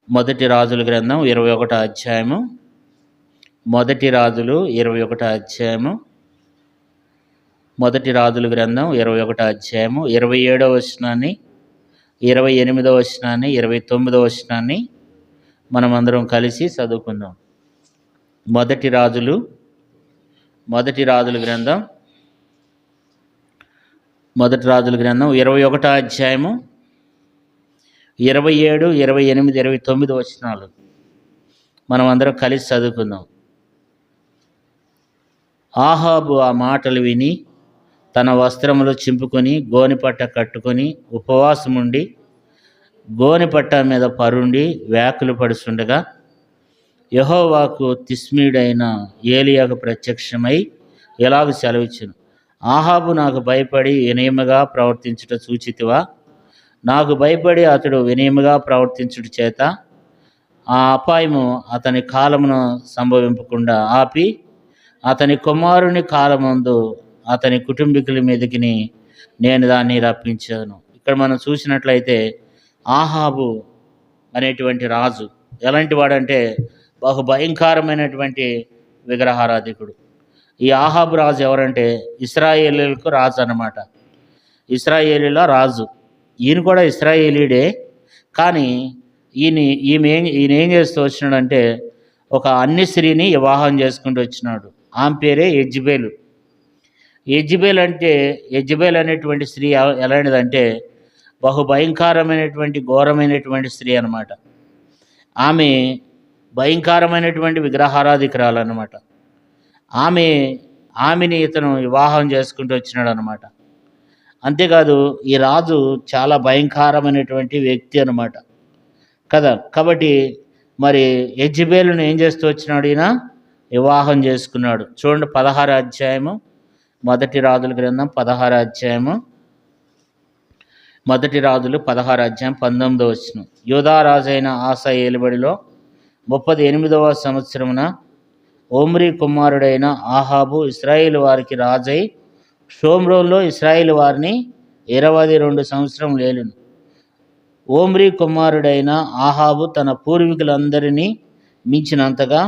మొదటి రాజుల గ్రంథం 21 అధ్యాయము. మొదటి రాజులు 21 అధ్యాయము. మొదటి రాజుల గ్రంథం 21 అధ్యాయము 27వ వచనాన్ని, 28వ వచనాన్ని, 29వ వచనాన్ని మనమందరం కలిసి చదువుకుందాం. మొదటి రాజుల గ్రంథం 21 అధ్యాయము 27, 28, 29 వచనాలు మనం అందరం కలిసి చదువుకుందాం. ఆహాబు ఆ మాటలు విని తన వస్త్రములు చింపుకొని గోనిపట్ట కట్టుకొని ఉపవాసముండి గోనిపట్ట మీద పరుండి వ్యాకులు పడుచుండగా యెహోవాకు తిష్మీయుడైన ఏలీయాకు ప్రత్యక్షమై ఎలాగ సెలవిచ్చును: ఆహాబు నాకు భయపడి వినయముగా ప్రవర్తించుట చూచితివా? నాకు భయపడి అతడు వినయముగా ప్రవర్తించుట చేత ఆ అపాయము అతని కాలమును సంభవింపకుండా ఆపి అతని కుమారుని కాలమందు అతని కుటుంబీకుల మీదకి నేను దాన్ని రప్పించాను. ఇక్కడ మనం చూసినట్లయితే ఆహాబు అనేటువంటి రాజు ఎలాంటి వాడంటే బహు భయంకరమైనటువంటి విగ్రహారాధికుడు. ఈ ఆహాబు రాజు ఎవరంటే ఇశ్రాయేలీయులకు రాజు అన్నమాట. ఇశ్రాయేలీల రాజు. ఈయన కూడా ఇశ్రాయేలీయుడే. కానీ ఈయన ఏం చేస్తూ వచ్చినాడంటే ఒక అన్య స్త్రీని వివాహం చేసుకుంటూ వచ్చినాడు. ఆమె పేరే యెజబెలు. యెజబెల్ అనేటువంటి స్త్రీ ఎలాంటిదంటే బహు భయంకరమైనటువంటి ఘోరమైనటువంటి స్త్రీ అన్నమాట. ఆమె భయంకరమైనటువంటి విగ్రహారాధికురాలు అన్నమాట. ఆమెని ఇతను వివాహం చేసుకుంటూ వచ్చినాడు అన్నమాట. అంతేకాదు ఈ రాజు చాలా భయంకరమైనటువంటి వ్యక్తి అన్నమాట కదా. కాబట్టి మరి యెజబెలును ఏం చేస్తూ వచ్చినాడు? ఈయన వివాహం చేసుకున్నాడు. చూడండి 16 అధ్యాయము, మొదటి రాజుల గ్రంథం 16 అధ్యాయము, మొదటి రాజులు 16 అధ్యాయం 19వ వచనం. యూదా రాజైన ఆసా ఏలుబడిలో 38వ సంవత్సరమున ఓమ్రీ కుమారుడైన ఆహాబు ఇశ్రాయేలు వారికి రాజై షోమ్రోన్లో ఇశ్రాయేలు వారిని 22 సంవత్సరం ఏలెను. ఓమ్రీ కుమారుడైన ఆహాబు తన పూర్వీకులందరినీ మించినంతగా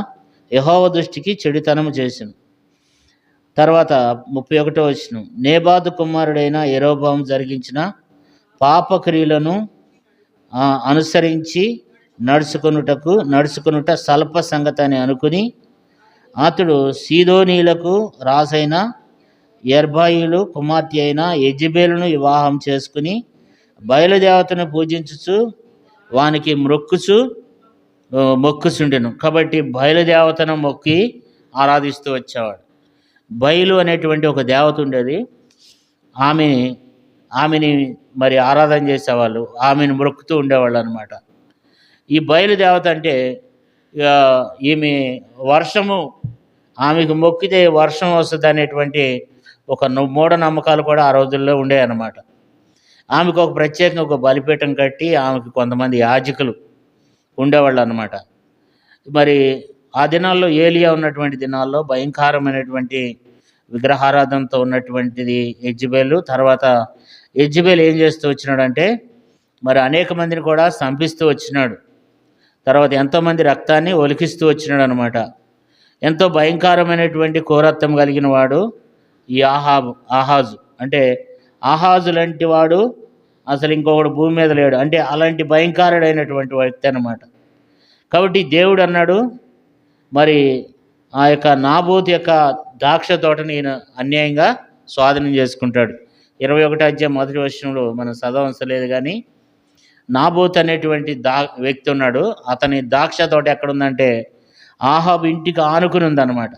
యెహోవా దృష్టికి చెడుతనము చేసెను. తర్వాత 31వ వచనం. నేబాతు కుమారుడైన యెరోబాము జరిగించిన పాపక్రియలను అనుసరించి నడుచుకొనుట స్వల్ప సంగతి అని అనుకుని అతడు సీదోనీలకు రాజైన యెర్బాయిలు కుమార్తె అయిన యెజబెలును వివాహం చేసుకుని బయలుదేవతను పూజించుచు వానికి మొక్కుచుండెను. కాబట్టి బయలుదేవతను మొక్కి ఆరాధిస్తూ వచ్చేవాడు. బయలు అనేటువంటి ఒక దేవత ఉండేది. ఆమెని మరి ఆరాధన చేసేవాళ్ళు, ఆమెను మొక్కుతూ ఉండేవాళ్ళు అనమాట. ఈ బయలుదేవత అంటే ఈమె వర్షము, ఆమెకు మొక్కితే వర్షం వస్తుంది అనేటువంటి ఒక మూఢనమ్మకాలు కూడా ఆ రోజుల్లో ఉండేవన్నమాట. ఆమెకు ఒక ప్రత్యేకంగా ఒక బలిపీఠం కట్టి ఆమెకు కొంతమంది యాజకులు ఉండేవాళ్ళు అన్నమాట. మరి ఆ దినాల్లో ఏలియా ఉన్నటువంటి దినాల్లో భయంకరమైనటువంటి విగ్రహారాధనతో ఉన్నటువంటిది యెజబెలు. తర్వాత యెజబెలు ఏం చేస్తూ వచ్చినాడంటే మరి అనేక మందిని కూడా చంపిస్తూ వచ్చినాడు. తర్వాత ఎంతోమంది రక్తాన్ని ఒలికిస్తూ వచ్చినాడు అనమాట. ఎంతో భయంకరమైనటువంటి క్రూరత్వం కలిగిన వాడు ఈ ఆహాజు. అంటే ఆహాజు లాంటి వాడు అసలు ఇంకొకడు భూమి మీద లేడు. అంటే అలాంటి భయంకరుడైనటువంటి వ్యక్తి అన్నమాట. కాబట్టి దేవుడు అన్నాడు మరి ఆ యొక్క నాబోతు యొక్క ద్రాక్ష తోటని ఈయన అన్యాయంగా స్వాధీనం చేసుకుంటాడు. 21 అధ్యాయం మొదటి వచనంలో మనం చదవవసరం కానీ నాబోతు అనేటువంటి వ్యక్తి ఉన్నాడు. అతని ద్రాక్ష తోట ఎక్కడుందంటే ఆహాబు ఇంటికి ఆనుకుని ఉందన్నమాట.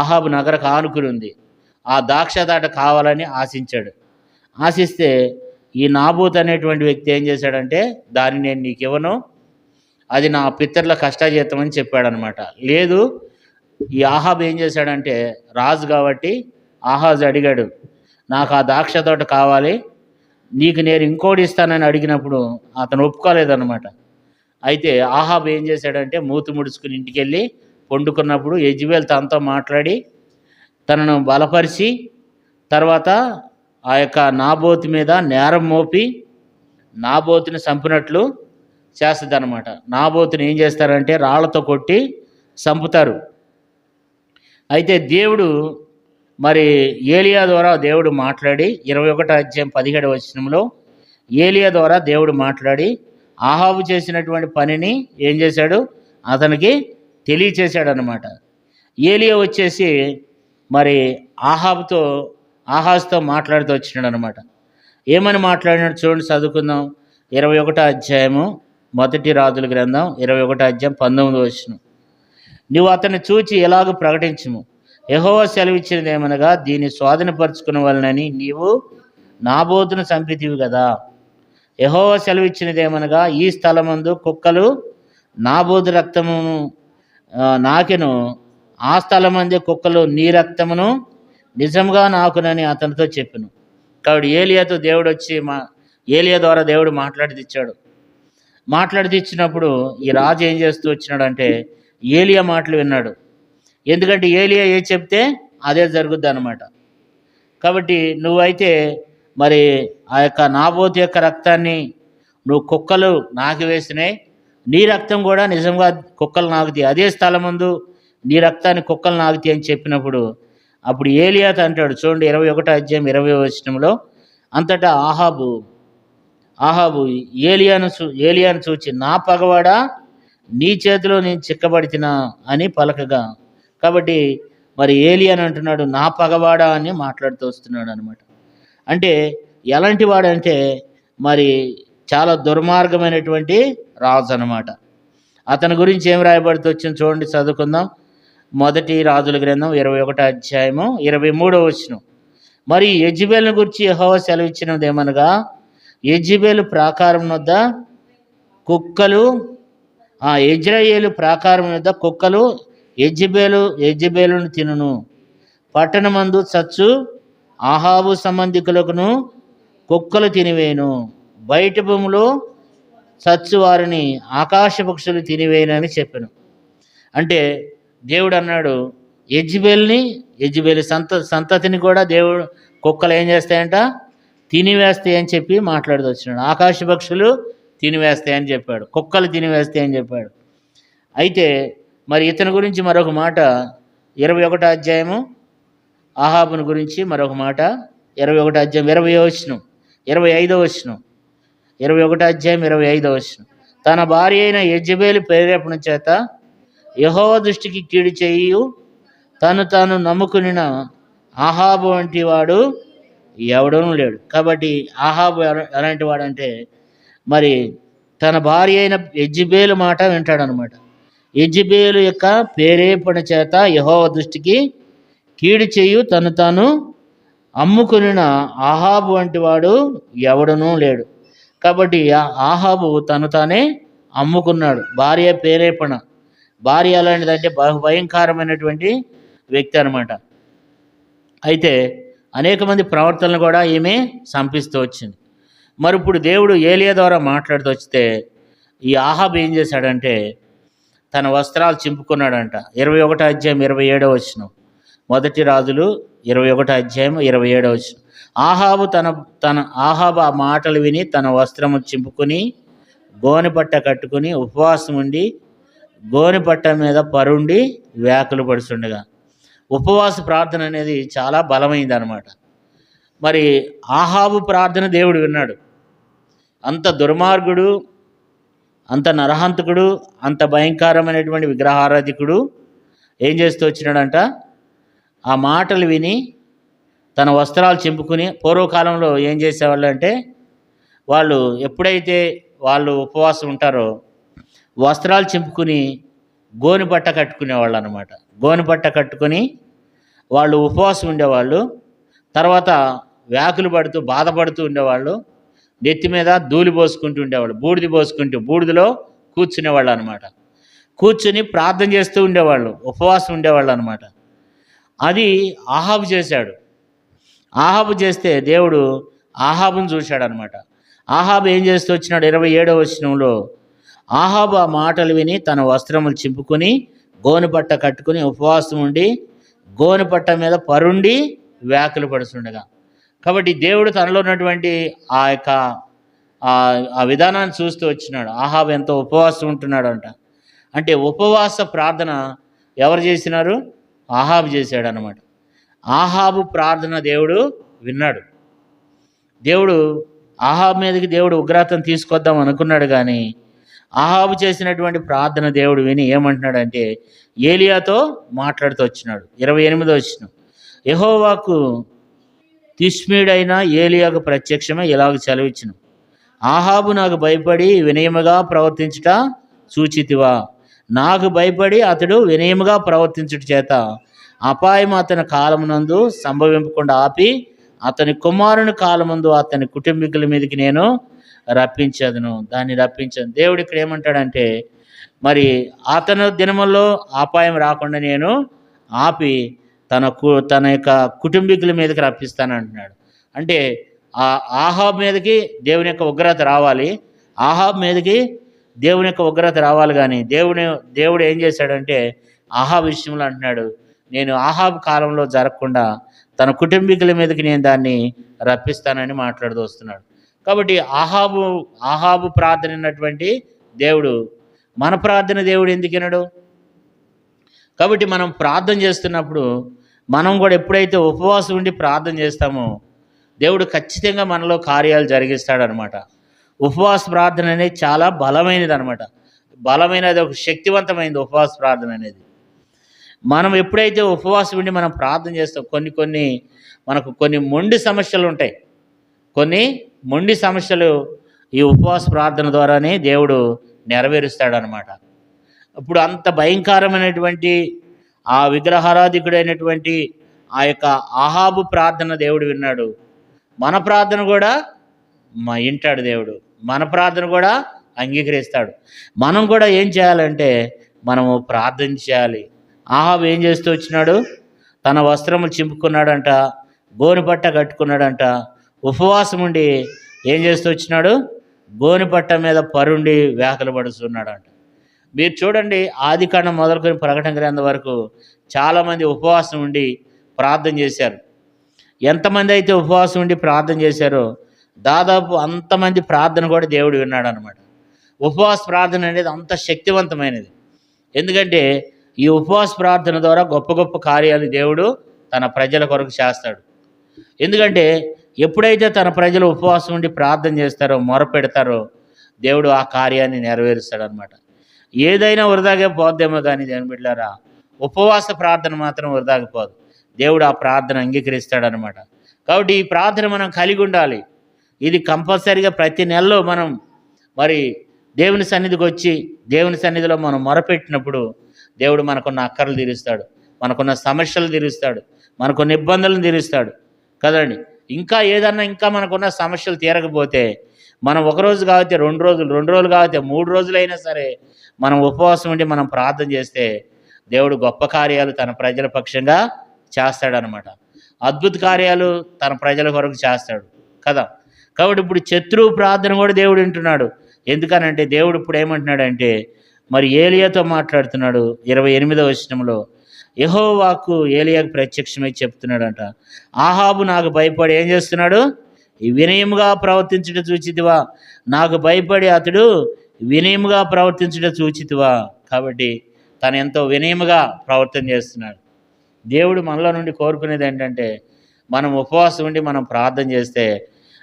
ఆహాబు నగరకు ఆనుకుని ఉంది. ఆ ద్రాక్ష తోట కావాలని ఆశిస్తే ఈ నాబోతు అనేటువంటి వ్యక్తి ఏం చేశాడంటే దాన్ని నేను నీకు ఇవ్వను, అది నా పితరుల కష్టాజీతం అని చెప్పాడనమాట. లేదు, ఈ ఆహాబు ఏం చేశాడంటే రాజు కాబట్టి ఆహాజు అడిగాడు, నాకు ఆ ద్రాక్ష తోట కావాలి, నీకు నేను ఇంకోటి ఇస్తానని అడిగినప్పుడు అతను ఒప్పుకోలేదన్నమాట. అయితే ఆహాబు ఏం చేశాడంటే మూతి ముడుచుకుని ఇంటికి వెళ్ళి పండుకున్నప్పుడు యెజబెలు తనతో మాట్లాడి తనను బలపరిచి తర్వాత ఆ యొక్క నాబోతు మీద నేరం మోపి నాబోతుని చంపినట్లు చేస్తుంది అనమాట. నాబోతుని ఏం చేస్తారంటే రాళ్లతో కొట్టి చంపుతారు. అయితే దేవుడు మరి ఏలియా ద్వారా దేవుడు మాట్లాడి 21 అధ్యాయం 17 వచనంలో ఏలియా ద్వారా దేవుడు మాట్లాడి ఆహాబు చేసినటువంటి పనిని ఏం చేశాడు, అతనికి తెలియచేశాడు అనమాట. ఏలియా వచ్చేసి మరి ఆహాజుతో మాట్లాడుతూ వచ్చినాడు అనమాట. ఏమని మాట్లాడినాడు చూడండి, చదువుకుందాం. 21 అధ్యాయము మొదటి రాజుల గ్రంథం 21 అధ్యాయం 19 వచనం. నువ్వు అతన్ని చూచి ఎలాగూ ప్రకటించుము, యెహోవా సెలవిచ్చినది ఏమనగా దీన్ని స్వాధీనపరుచుకున్న వలనని నీవు నాబోతును చంపితివి కదా. యెహోవా సెలవిచ్చినది ఏమనగా ఈ స్థలమందు కుక్కలు నాబోతు రక్తమును నాకెను, ఆ స్థలమందే కుక్కలు నీ రక్తమును నిజంగా నాకునని అతనితో చెప్పెను. కాబట్టి ఏలియాతో దేవుడు వచ్చి ఏలియా ద్వారా దేవుడు మాట్లాడిచ్చినప్పుడు ఈ రాజు ఏం చేస్తూ వచ్చినాడంటే ఏలియా మాటలు విన్నాడు. ఎందుకంటే ఏలియా ఏ చెప్తే అదే జరుగుద్ది అనమాట. కాబట్టి నువ్వైతే మరి ఆ యొక్క నాబోతు యొక్క రక్తాన్ని నువ్వు కుక్కలు నాకి వేసినాయి, నీ రక్తం కూడా నిజంగా కుక్కలు నాకుతాయి, అదే స్థలం ముందు నీ రక్తాన్ని కుక్కలు నాకుతాయి అని చెప్పినప్పుడు అప్పుడు ఏలియాతో అంటాడు చూడండి 21 అధ్యాయం 20 వచనంలో, అంతటా ఆహాబు ఏలియాను చూచి నా పగవాడా నీ చేతిలో నేను చిక్కబడితినా అని పలకగా. కాబట్టి మరి ఏలియాని అంటున్నాడు నా పగవాడా అని మాట్లాడుతూ వస్తున్నాడు అనమాట. అంటే ఎలాంటి వాడంటే మరి చాలా దుర్మార్గమైనటువంటి రాజు అనమాట. అతని గురించి ఏం రాయబడుతూ వచ్చింది చూడండి, చదువుకుందాం. మొదటి రాజుల గ్రంథం 21 అధ్యాయము 23 వచనం. మరి యెజెబెలును గురించి యెహోవా సెలవిచ్చినది ఏమనగా యెజెబెలు ప్రాకారం వద్ద కుక్కలు యెజ్రెయేలు ప్రాకారం వద్ద కుక్కలు యెజెబెలును తినును, పట్టణమందు చచ్చు ఆహాబు సంబంధికులకును కుక్కలు తినివేను, బయట భూమిలో చచ్చు వారిని ఆకాశ పక్షులు తినివేయనని చెప్పాను. అంటే దేవుడు అన్నాడు యెజెబెలు సంతతిని కూడా దేవుడు కుక్కలు ఏం చేస్తాయంట, తినివేస్తాయని చెప్పి మాట్లాడుతూ వచ్చినాడు. ఆకాశ పక్షులు తినివేస్తాయని చెప్పాడు, కుక్కలు తినివేస్తాయని చెప్పాడు. అయితే మరి ఇతని గురించి మరొక మాట 21 అధ్యాయము ఆహాబుని గురించి మరొక మాట 21 అధ్యాయం 25 వచనం 21 అధ్యాయం 25 వచనం. తన భార్య అయిన యెజెబెలు ప్రేరేపణ చేత యెహోవా దృష్టికి కీడు చేయు తాను నమ్ముకునిన ఆహాబు వంటి వాడు ఎవడనూ లేడు. కాబట్టి ఆహాబు ఎలాంటి వాడంటే మరి తన భార్య అయిన యెజెబెలు మాట వింటాడనమాట. యెజెబెలు యొక్క ప్రేరేపణ చేత యెహోవా దృష్టికి కీడు చేయు తాను అమ్ముకునిన ఆహాబు వంటి వాడు ఎవడనూ లేడు. కాబట్టి ఆహాబు తానే అమ్ముకున్నాడు. భార్య ప్రేరేపణ, భార్య అలాంటిదంటే భయంకరమైనటువంటి వ్యక్తి అనమాట. అయితే అనేక మంది ప్రవర్తనలు కూడా ఈమె సంపిస్తూ వచ్చింది. మరి ఇప్పుడు దేవుడు ఏలియా ద్వారా మాట్లాడుతూ వస్తే ఈ ఆహాబు ఏం చేశాడంటే తన వస్త్రాలు చింపుకున్నాడంట. 21 అధ్యాయం 27 వచనం. మొదటి రాజులు 21 అధ్యాయం 27 వచనం. ఆహాబు ఆ మాటలు విని తన వస్త్రము చింపుకొని గోనెపట్ట కట్టుకుని ఉపవాసం ఉండి గోనెపట్ట మీద పరుండి వ్యాకులు పడుతుండగా. ఉపవాస ప్రార్థన అనేది చాలా బలమైంది అనమాట. మరి ఆహాబు ప్రార్థన దేవుడు విన్నాడు. అంత దుర్మార్గుడు, అంత నరహంతకుడు, అంత భయంకరమైనటువంటి విగ్రహారాధికుడు ఏం చేస్తూ వచ్చినాడంట, ఆ మాటలు విని తన వస్త్రాలు చింపుకుని. పూర్వకాలంలో ఏం చేసేవాళ్ళు అంటే వాళ్ళు ఎప్పుడైతే వాళ్ళు ఉపవాసం ఉంటారో వస్త్రాలు చింపుకుని గోనెపట్ట కట్టుకునేవాళ్ళు అనమాట. గోనెపట్ట కట్టుకొని వాళ్ళు ఉపవాసం ఉండేవాళ్ళు. తర్వాత వ్యాకులు పడుతూ బాధపడుతూ ఉండేవాళ్ళు. నెత్తి మీద ధూళి పోసుకుంటూ ఉండేవాళ్ళు, బూడిదలో కూర్చునేవాళ్ళు అనమాట. కూర్చుని ప్రార్థన చేస్తూ ఉండేవాళ్ళు, ఉపవాసం ఉండేవాళ్ళు అనమాట. అది ఆహాబు చేశాడు. ఆహాబు చేస్తే దేవుడు ఆహాబును చూశాడనమాట. ఆహాబు ఏం చేస్తూ వచ్చినాడు 27వ వచనంలో, ఆహాబు ఆ మాటలు విని తన వస్త్రములు చింపుకొని గోనెపట్ట కట్టుకుని ఉపవాసం ఉండి గోనెపట్ట మీద పరుండి వ్యాకులు పడుతుండగా. కాబట్టి దేవుడు తనలో ఉన్నటువంటి ఆ యొక్క ఆ విధానాన్ని చూస్తూ వచ్చినాడు. ఆహాబు ఎంతో ఉపవాసం ఉంటున్నాడు అంట. అంటే ఉపవాస ప్రార్థన ఎవరు చేసినారు? ఆహాబు చేశాడనమాట. ఆహాబు ప్రార్థన దేవుడు విన్నాడు. దేవుడు ఆహాబు మీదకి దేవుడు ఉగ్రతను తీసుకొద్దాం అనుకున్నాడు, కానీ ఆహాబు చేసినటువంటి ప్రార్థన దేవుడు విని ఏమంటున్నాడంటే ఏలియాతో మాట్లాడుతూ వచ్చినాడు. 28వ వచనం, యెహోవాకు తిష్మీడైన ఏలియాకు ప్రత్యక్షమే ఇలాగ సెలవిచ్చును, ఆహాబు నాకు భయపడి వినయముగా ప్రవర్తించుట చూచితివా? నాకు భయపడి అతడు వినయముగా ప్రవర్తించుట చేత అపాయం అతని కాలమునందు సంభవింపకుండా ఆపి అతని కుమారుని కాలముందు అతని కుటుంబీకుల మీదకి నేను రప్పించదును, దాన్ని రప్పించను. దేవుడు ఇక్కడ ఏమంటాడంటే మరి అతను దినముల్లో అపాయం రాకుండా నేను ఆపి తన యొక్క కుటుంబీకుల మీదకి రప్పిస్తాను అంటున్నాడు. అంటే ఆహాబ్ మీదకి దేవుని యొక్క ఉగ్రత రావాలి, ఆహాబ్ మీదకి దేవుని యొక్క ఉగ్రత రావాలి. కానీ దేవుడు ఏం చేశాడంటే ఆహాబ్ విషయంలో అంటున్నాడు, నేను ఆహాబ్ కాలంలో జరగకుండా తన కుటుంబీకుల మీదకి నేను దాన్ని రప్పిస్తానని మాట్లాడుతూ వస్తున్నాడు. కాబట్టి ఆహాబు ప్రార్థన ఉన్నటువంటి దేవుడు మన ప్రార్థన దేవుడు ఎందుకు వినడు? కాబట్టి మనం ప్రార్థన చేస్తున్నప్పుడు మనం కూడా ఎప్పుడైతే ఉపవాసం ఉండి ప్రార్థన చేస్తామో దేవుడు ఖచ్చితంగా మనలో కార్యాలు జరిగిస్తాడనమాట. ఉపవాస ప్రార్థన అనేది చాలా బలమైనది అనమాట. బలమైనది, ఒక శక్తివంతమైనది ఉపవాస ప్రార్థన అనేది. మనం ఎప్పుడైతే ఉపవాసం ఉండి మనం ప్రార్థన చేస్తాం, మనకు కొన్ని మొండి సమస్యలు ఉంటాయి. కొన్ని మొండి సమస్యలు ఈ ఉపవాస ప్రార్థన ద్వారానే దేవుడు నెరవేరుస్తాడనమాట. ఇప్పుడు అంత భయంకరమైనటువంటి ఆ విగ్రహారాధికుడైనటువంటి ఆ యొక్క ఆహాబు ప్రార్థన దేవుడు విన్నాడు. మన ప్రార్థన కూడా వింటాడు దేవుడు, మన ప్రార్థన కూడా అంగీకరిస్తాడు. మనం కూడా ఏం చేయాలంటే మనము ప్రార్థన చేయాలి. ఆహాబు ఏం చేస్తూ వచ్చినాడు? తన వస్త్రములు చింపుకున్నాడంట, గోనెపట్ట కట్టుకున్నాడంట, ఉపవాసం ఉండి ఏం చేస్తూ వచ్చినాడు? గోనెపట్ట మీద పరుండి వేకలు పడుతున్నాడంట. మీరు చూడండి, ఆదికాండం మొదలుకొని ప్రకటన గ్రంథం వరకు చాలామంది ఉపవాసం ఉండి ప్రార్థన చేశారు. ఎంతమంది అయితే ఉపవాసం ఉండి ప్రార్థన చేశారో దాదాపు అంతమంది ప్రార్థన కూడా దేవుడు విన్నాడు అనమాట. ఉపవాస ప్రార్థన అనేది అంత శక్తివంతమైనది. ఎందుకంటే ఈ ఉపవాస ప్రార్థన ద్వారా గొప్ప గొప్ప కార్యాలు దేవుడు తన ప్రజల కొరకు చేస్తాడు. ఎందుకంటే ఎప్పుడైతే తన ప్రజలు ఉపవాసం ఉండి ప్రార్థన చేస్తారో, మొరపెడతారో, దేవుడు ఆ కార్యాన్ని నెరవేరుస్తాడనమాట. ఏదైనా వృధాగా పోద్దేమో కానీ దేవుని బిడ్డలారా, ఉపవాస ప్రార్థన మాత్రం వృధాగా పోదు. దేవుడు ఆ ప్రార్థన అంగీకరిస్తాడనమాట. కాబట్టి ఈ ప్రార్థన మనం కలిగి ఉండాలి. ఇది కంపల్సరీగా ప్రతి నెలలో మనం మరి దేవుని సన్నిధికి వచ్చి దేవుని సన్నిధిలో మనం మొరపెట్టినప్పుడు దేవుడు మనకున్న అక్కర్లు తీరుస్తాడు, మనకున్న సమస్యలు తీరుస్తాడు, మనకున్న ఇబ్బందులను తీరుస్తాడు కదండి. ఇంకా మనకున్న సమస్యలు తీరకపోతే మనం ఒకరోజు కాకపోతే 2 రోజులు, 2 రోజులు కాకపోతే 3 రోజులైనా సరే మనం ఉపవాసం ఉండి మనం ప్రార్థన చేస్తే దేవుడు గొప్ప కార్యాలు తన ప్రజల పక్షంగా చేస్తాడనమాట. అద్భుత కార్యాలు తన ప్రజల కొరకు చేస్తాడు కదా. కాబట్టి ఇప్పుడు శత్రువు ప్రార్థన కూడా దేవుడు వింటున్నాడు. ఎందుకనంటే దేవుడు ఇప్పుడు ఏమంటున్నాడంటే మరి ఏలియాతో మాట్లాడుతున్నాడు. 28వ వచనంలో యెహోవాకు ఏలియాకు ప్రత్యక్షమై చెప్తున్నాడంట, ఆహాబు నాకు భయపడి ఏం చేస్తున్నాడు? వినయముగా ప్రవర్తించుట చూచితివా? నాకు భయపడి అతడు వినయముగా చూచితివా కాబట్టి తను ఎంతో వినయముగా ప్రవర్తన చేస్తున్నాడు. దేవుడు మనలో నుండి కోరుకునేది ఏంటంటే మనం ఉపవాసం ఉండి మనం ప్రార్థన చేస్తే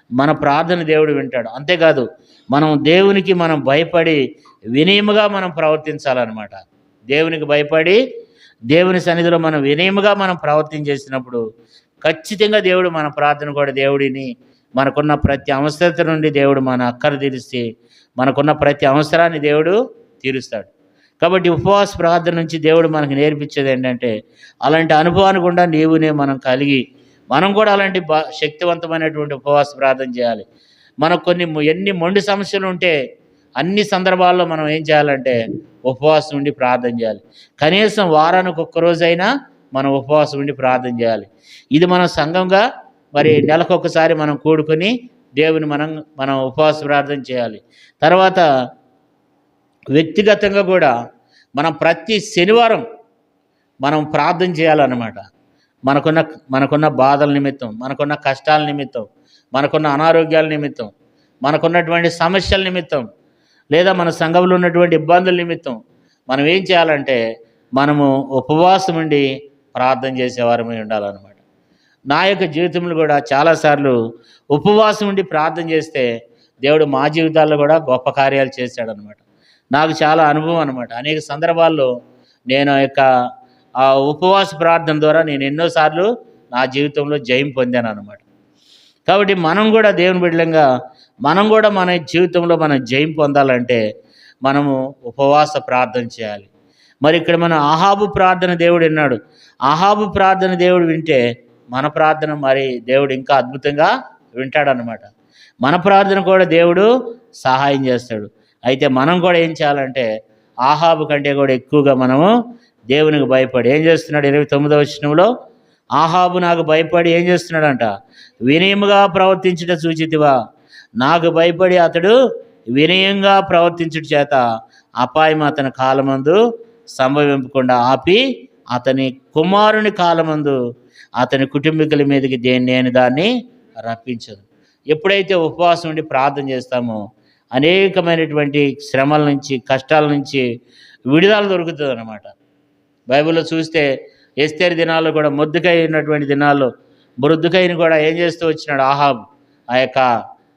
మన ప్రార్థన దేవుడు వింటాడు. అంతేకాదు మనం దేవునికి మనం భయపడి వినయముగా మనం ప్రవర్తించాలన్నమాట. దేవునికి భయపడి దేవుని సన్నిధిలో మనం వినయముగా మనం ప్రవర్తన చేసినప్పుడు ఖచ్చితంగా దేవుడు మన ప్రార్థన కూడా దేవుడిని మనకున్న ప్రతి అవసరత నుండి దేవుడు మన అక్కర తీరిస్తే మనకున్న ప్రతి అవసరాన్ని దేవుడు తీరుస్తాడు. కాబట్టి ఉపవాస ప్రార్థన నుంచి దేవుడు మనకు నేర్పించేది ఏంటంటే అలాంటి అనుభవాన్ని కూడా మనం కలిగి మనం కూడా అలాంటి శక్తివంతమైనటువంటి ఉపవాస ప్రార్థన చేయాలి. మనకు ఎన్ని మొండి సమస్యలు ఉంటే అన్ని సందర్భాల్లో మనం ఏం చేయాలంటే ఉపవాసం ఉండి ప్రార్థన చేయాలి. కనీసం వారానికి ఒక్కరోజైనా మనం ఉపవాసం ఉండి ప్రార్థన చేయాలి. ఇది మనం సంఘంగా మరి నెలకొకసారి మనం కూడుకొని దేవుని మనం ఉపవాస ప్రార్థన చేయాలి. తర్వాత వ్యక్తిగతంగా కూడా మనం ప్రతి శనివారం మనం ప్రార్థన చేయాలన్నమాట. మనకున్న బాధల నిమిత్తం, మనకున్న కష్టాల నిమిత్తం, మనకున్న అనారోగ్యాల నిమిత్తం మనకున్నటువంటి సమస్యల నిమిత్తం, లేదా మన సంఘంలో ఉన్నటువంటి ఇబ్బందుల నిమిత్తం మనం ఏం చేయాలంటే మనము ఉపవాసం ఉండి ప్రార్థన చేసేవారమై ఉండాలన్నమాట. నా యొక్క జీవితంలో కూడా చాలాసార్లు ఉపవాసం ఉండి ప్రార్థన చేస్తే దేవుడు మా జీవితాల్లో కూడా గొప్ప కార్యాలు చేశాడనమాట. నాకు చాలా అనుభవం అనమాట. అనేక సందర్భాల్లో నేను ఆ ఉపవాస ప్రార్థన ద్వారా నేను ఎన్నోసార్లు నా జీవితంలో జయం పొందాను అనమాట. కాబట్టి మనం కూడా దేవుని బిడ్డలంగా మనం కూడా మన జీవితంలో మనం జయం పొందాలంటే మనము ఉపవాస ప్రార్థన చేయాలి. మరి ఇక్కడ మన ఆహాబు ప్రార్థన దేవుడు విన్నాడు. ఆహాబు ప్రార్థన దేవుడు వింటే మన ప్రార్థన మరి దేవుడు ఇంకా అద్భుతంగా వింటాడనమాట. మన ప్రార్థన కూడా దేవుడు సహాయం చేస్తాడు. అయితే మనం కూడా ఏం చేయాలంటే ఆహాబు కంటే కూడా ఎక్కువగా మనము దేవునికి భయపడి ఏం చేస్తున్నాడు? 29వ వచనంలో ఆహాబు నాకు భయపడి ఏం చేస్తున్నాడంట? వినయముగా ప్రవర్తించుట సూచితివా? నాకు భయపడి అతడు వినయంగా ప్రవర్తించుట చేత అపాయం అతని కాలమందు సంభవింపకుండా ఆపి అతని కుమారుని కాలమందు అతని కుటుంబీకుల మీదకి నేను దాన్ని రప్పించదు. ఎప్పుడైతే ఉపవాసం ఉండి ప్రార్థన చేస్తామో అనేకమైనటువంటి శ్రమల నుంచి కష్టాల నుంచి విడుదల దొరుకుతుంది అన్నమాట. బైబిల్లో చూస్తే ఎస్తేరు దినాల్లో కూడా మొద్దుకై ఉన్నటువంటి దినాల్లో మృద్దుకైని కూడా ఏం చేస్తూ వచ్చినాడు ఆహాబ్.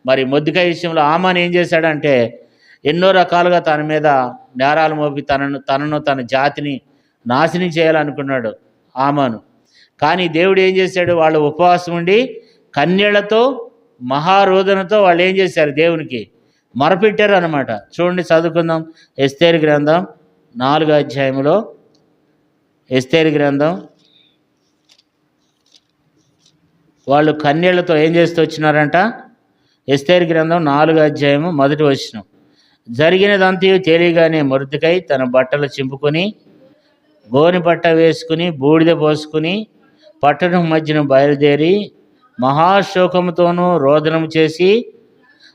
మరి మొద్దుకై విషయంలో ఆమాను ఏం చేశాడంటే ఎన్నో రకాలుగా తన మీద నేరాలు మోపి తన జాతిని నాశనం చేయాలనుకున్నాడు ఆమాను. కానీ దేవుడు ఏం చేశాడు? వాళ్ళు ఉపవాసం ఉండి కన్యళ్లతో మహారోదనతో వాళ్ళు ఏం చేశారు? దేవునికి మొరపెట్టారు అనమాట. చూడండి, చదువుకుందాం. ఎస్తేరు గ్రంథం 4వ అధ్యాయంలో ఎస్తేరు గ్రంథం వాళ్ళు కన్యళ్లతో ఏం చేస్తూ వచ్చినారంట? ఎస్తేరు గ్రంథం 4వ అధ్యాయము 1వ వచనం. జరిగినదంతయు తెలియగానే మొర్దెకై తన బట్టలు చింపుకొని గోని పట్ట వేసుకుని బూడిద పోసుకుని పట్టణం మధ్యన బయలుదేరి మహాశోకముతోనూ రోదనం చేసి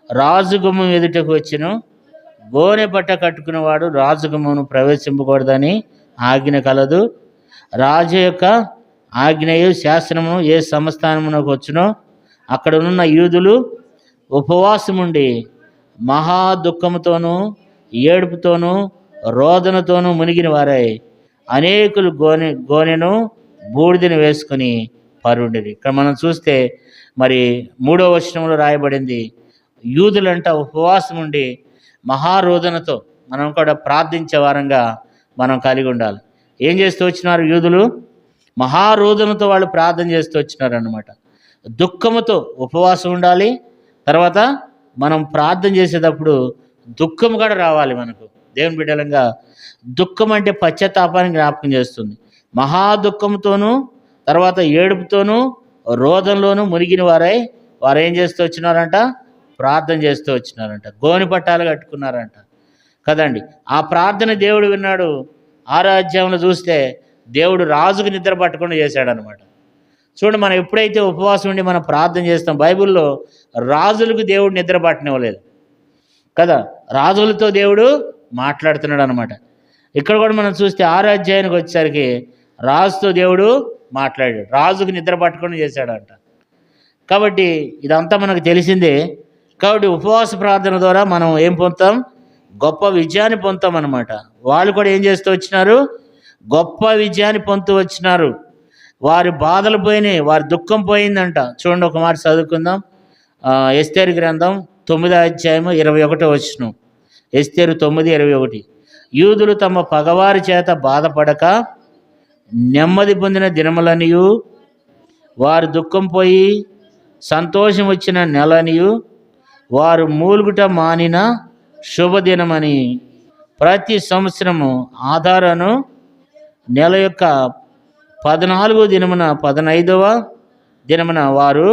రాజుగుమ్మం ఎదుటకు వచ్చెను. గోనె పట్ట కట్టుకునేవాడు రాజుగుమ్మను ప్రవేశింపకూడదని ఆజ్ఞ కలదు. రాజు యొక్క ఆజ్ఞయు శాసనము ఏ సంస్థానమునకు వచ్చునో అక్కడనున్న యూదులు ఉపవాసముండి మహా దుఃఖముతోనూ ఏడుపుతోనూ రోదనతోనూ మునిగిన వారై అనేకులు గోనెను బూడిదను వేసుకుని పరుండిరి. ఇక్కడ మనం చూస్తే మరి 3వ వచనంలో రాయబడింది, యూదులంట ఉపవాసం ఉండి మహారోదనతో మనం కూడా ప్రార్థించే వారంగా మనం కలిగి ఉండాలి. ఏం చేస్తూ వచ్చినారు యూదులు? మహారోదనతో వాళ్ళు ప్రార్థన చేస్తూ వచ్చినారు అన్నమాట. దుఃఖముతో ఉపవాసం ఉండాలి. తర్వాత మనం ప్రార్థన చేసేటప్పుడు దుఃఖం కూడా రావాలి మనకు. దేవుని బిడ్డలంగా దుఃఖం అంటే పశ్చాత్తాపాన్ని జ్ఞాపకం చేస్తుంది. మహా దుఃఖంతోనూ తర్వాత ఏడుపుతోనూ రోదంలోనూ మునిగిన వారు ఏం చేస్తూ వచ్చినారంట? ప్రార్థన చేస్తూ వచ్చినారంట. గోని పట్టాలు కట్టుకున్నారంట కదండి. ఆ ప్రార్థన దేవుడు విన్నాడు. 6వ అధ్యాయంలో చూస్తే దేవుడు రాజుకు నిద్ర పట్టకుండా చేశాడనమాట. చూడండి, మనం ఎప్పుడైతే ఉపవాసం ఉండి మనం ప్రార్థన చేస్తాం, బైబిల్లో రాజులకు దేవుడు నిద్ర పట్టనివ్వలేదు కదా, రాజులతో దేవుడు మాట్లాడుతున్నాడు అనమాట. ఇక్కడ కూడా మనం చూస్తే 6వ అధ్యాయానికి వచ్చేసరికి రాజుతో దేవుడు మాట్లాడాడు, రాజుకు నిద్ర పట్టకుండా చేశాడంట. కాబట్టి ఇదంతా మనకు తెలిసిందే. కాబట్టి ఉపవాస ప్రార్థన ద్వారా మనం ఏం పొందుతాం? గొప్ప విజయాన్ని పొందుతాం అన్నమాట. వాళ్ళు కూడా ఏం చేస్తూ వచ్చినారు? గొప్ప విజయాన్ని పొందుతూ వచ్చినారు. వారి బాధలు పోయినాయి, వారి దుఃఖం పోయిందంట. చూడండి, ఒక మాట చదువుకుందాం. ఎస్తేరు గ్రంథం 9వ అధ్యాయము 21వ వచనం. ఎస్తేరు 9:21. యూదులు తమ పగవారి చేత బాధపడక నెమ్మది పొందిన దినములనియు వారు దుఃఖం పోయి సంతోషం వచ్చిన నెలనియు వారు మూలుగుట మానిన శుభదినమని ప్రతి సంవత్సరము ఆధారను నెల యొక్క 14వ దినమున 15వ దినమున వారు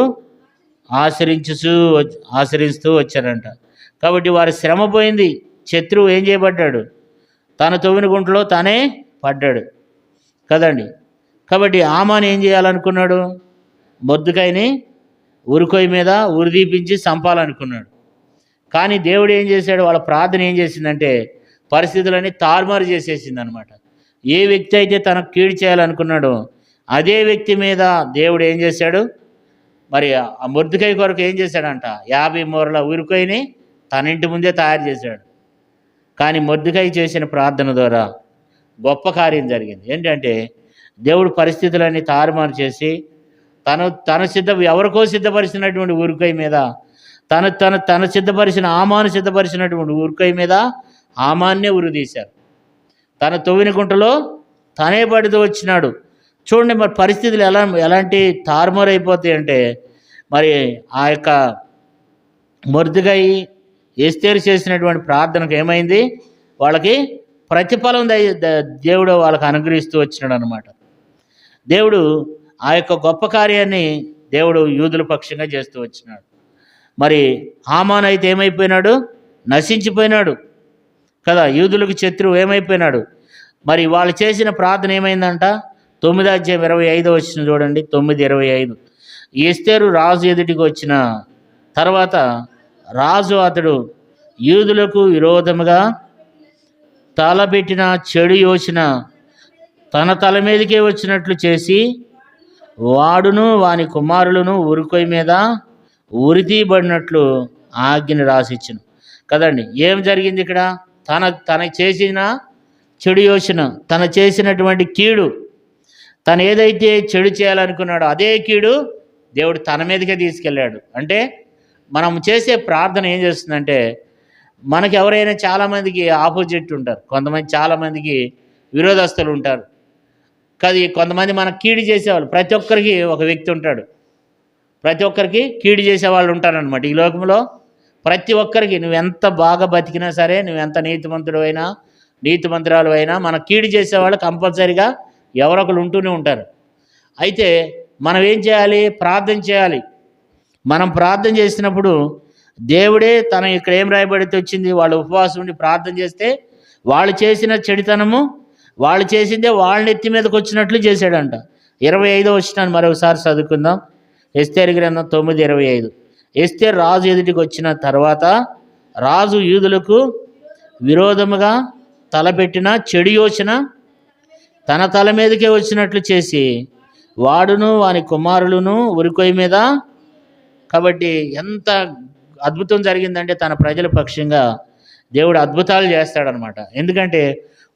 ఆచరిస్తూ వచ్చారంట. కాబట్టి వారి శ్రమ పోయింది. శత్రువు ఏం చేయబడ్డాడు? తన తవ్విన గుంటలో తానే పడ్డాడు కదండి. కాబట్టి ఆమాను ఏం చేయాలనుకున్నాడు? మొర్దెకైని ఉరికొయ్య మీద ఉరిదీపించి చంపాలనుకున్నాడు. కానీ దేవుడు ఏం చేశాడు? వాళ్ళ ప్రార్థన ఏం చేసిందంటే పరిస్థితులన్నీ తారుమారు చేసేసింది అనమాట. ఏ వ్యక్తి అయితే తనకు కీడు చేయాలనుకున్నాడో అదే వ్యక్తి మీద దేవుడు ఏం చేశాడు? మరి ఆ మొర్దెకై కొరకు ఏం చేశాడంట? 50 మూరల ఉరికొయ్యని తన ఇంటి ముందే తయారు చేశాడు. కానీ మొర్దెకై చేసిన ప్రార్థన ద్వారా గొప్ప కార్యం జరిగింది. ఏంటంటే దేవుడు పరిస్థితులన్నీ తారుమారు చేసి ఎవరికో సిద్ధపరిచినటువంటి ఊరికై మీద తను సిద్ధపరిచిన సిద్ధపరిచినటువంటి ఊరికై మీద ఆమాన్నే ఉరిదీశారు. తన తొవ్విన గుంటలో తనే పడుతూ వచ్చినాడు. చూడండి మరి పరిస్థితులు ఎలాంటి తారుమారు అయిపోతాయి అంటే, మరి ఆ యొక్క మొర్దెకై ఎస్తేరు చేసినటువంటి ప్రార్థనకు ఏమైంది, వాళ్ళకి ప్రతిఫలం దేవుడు వాళ్ళకి అనుగ్రహిస్తూ వచ్చినాడు అనమాట. దేవుడు ఆ యొక్క గొప్ప కార్యాన్ని దేవుడు యూదుల పక్షంగా చేస్తూ వచ్చినాడు. మరి హామాను అయితే ఏమైపోయినాడు, నశించిపోయినాడు కదా. యూదులకు శత్రువు ఏమైపోయినాడు. మరి వాళ్ళు చేసిన ప్రార్థన ఏమైందంట, 9:25 చూడండి. 9:25 ఎస్తేరు రాజు ఎదుటికి వచ్చిన తర్వాత రాజు అతడు యూదులకు విరోధముగా తలపెట్టిన చెడు యోచన తన తల మీదకే వచ్చినట్లు చేసి వాడును వాని కుమారులను ఉరికొయ్య మీద ఉరితీయబడినట్లు ఆజ్ఞని రాసిచ్చును కదండి. ఏం జరిగింది ఇక్కడ, తన చేసిన చెడు యోచన, తన చేసినటువంటి కీడు, తను ఏదైతే చెడు చేయాలనుకున్నాడో అదే కీడు దేవుడు తన మీదకే తీసుకెళ్ళాడు. అంటే మనం చేసే ప్రార్థన ఏం చేస్తుందంటే, మనకి ఎవరైనా చాలామందికి ఆపోజిట్ ఉంటారు, చాలామందికి విరోధస్తులు ఉంటారు కదా. కొంతమంది మనకు కీడు చేసేవాళ్ళు, ప్రతి ఒక్కరికి ఒక వ్యక్తి ఉంటాడు, ప్రతి ఒక్కరికి కీడు చేసేవాళ్ళు ఉంటారనమాట. ఈ లోకంలో ప్రతి ఒక్కరికి నువ్వెంత బాగా బతికినా సరే, నువ్వెంత నీతిమంతురాలు అయినా మన కీడు చేసేవాళ్ళు కంపల్సరీగా ఎవరొకరు ఉంటూనే ఉంటారు. అయితే మనం ఏం చేయాలి, ప్రార్థన చేయాలి. మనం ప్రార్థన చేసినప్పుడు దేవుడే ఇక్కడ ఏం రాయబడితే వచ్చింది, వాళ్ళు ఉపవాసం ఉండి ప్రార్థన చేస్తే వాళ్ళు చేసిన చెడితనము, వాళ్ళు చేసిందే వాళ్ళ నెత్తి మీదకి వచ్చినట్లు చేశాడంట. 25 మరొకసారి చదువుకుందాం. ఎస్తేరు గ్రంథం 9:25. ఎస్తేరు రాజు ఎదుటికి వచ్చిన తర్వాత రాజు యూదులకు విరోధముగా తలపెట్టిన చెడు యోచన తన తల మీదకే వచ్చినట్లు చేసి వాడును వాని కుమారులను ఉరికొయ్య మీద. కాబట్టి ఎంత అద్భుతం జరిగిందంటే తన ప్రజల పక్షంగా దేవుడు అద్భుతాలు చేస్తాడనమాట. ఎందుకంటే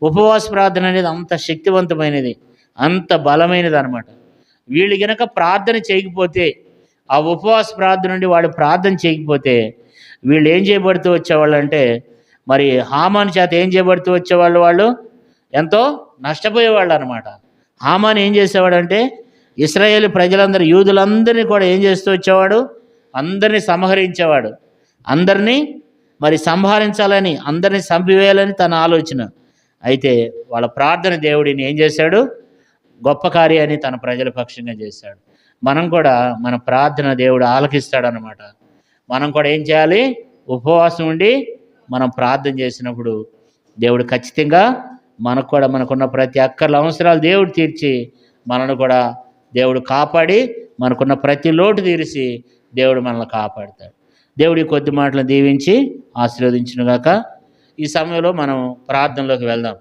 ఉపవాస ప్రార్థన అనేది అంత శక్తివంతమైనది, అంత బలమైనది అనమాట. వీళ్ళు గనక ప్రార్థన చేయకపోతే, ఆ ఉపవాస ప్రార్థన నుండి వాళ్ళు ప్రార్థన చేయకపోతే వీళ్ళు ఏం చేయబడుతూ వచ్చేవాళ్ళు అంటే, మరి హామాను చేత ఏం చేయబడుతూ వచ్చేవాళ్ళు, వాళ్ళు ఎంతో నష్టపోయేవాళ్ళు అనమాట. హామాను ఏం చేసేవాడంటే ఇశ్రాయేలు ప్రజలందరూ, యూదులందరినీ కూడా ఏం చేస్తూ వచ్చేవాడు, అందరినీ సంహరించేవాడు. అందరినీ మరి సంహరించాలని, అందరినీ చంపివేయాలని తన ఆలోచన. అయితే వాళ్ళ ప్రార్థన దేవుడిని ఏం చేశాడు, గొప్ప కార్యాన్ని తన ప్రజల పక్షంగా చేశాడు. మనం కూడా మన ప్రార్థన దేవుడు ఆలకిస్తాడనమాట. మనం కూడా ఏం చేయాలి, ఉపవాసం ఉండి మనం ప్రార్థన చేసినప్పుడు దేవుడు ఖచ్చితంగా మనకున్న ప్రతి అక్కర్ల అవసరాలు దేవుడు తీర్చి, మనను కూడా దేవుడు కాపాడి, మనకున్న ప్రతి లోటు తీర్చి దేవుడు మనల్ని కాపాడుతాడు. దేవుడి కొద్ది మాటలను దీవించి ఆశీర్వదించునుగాక. ఈ సమయంలో మనం ప్రార్థనలోకి వెళ్దాం.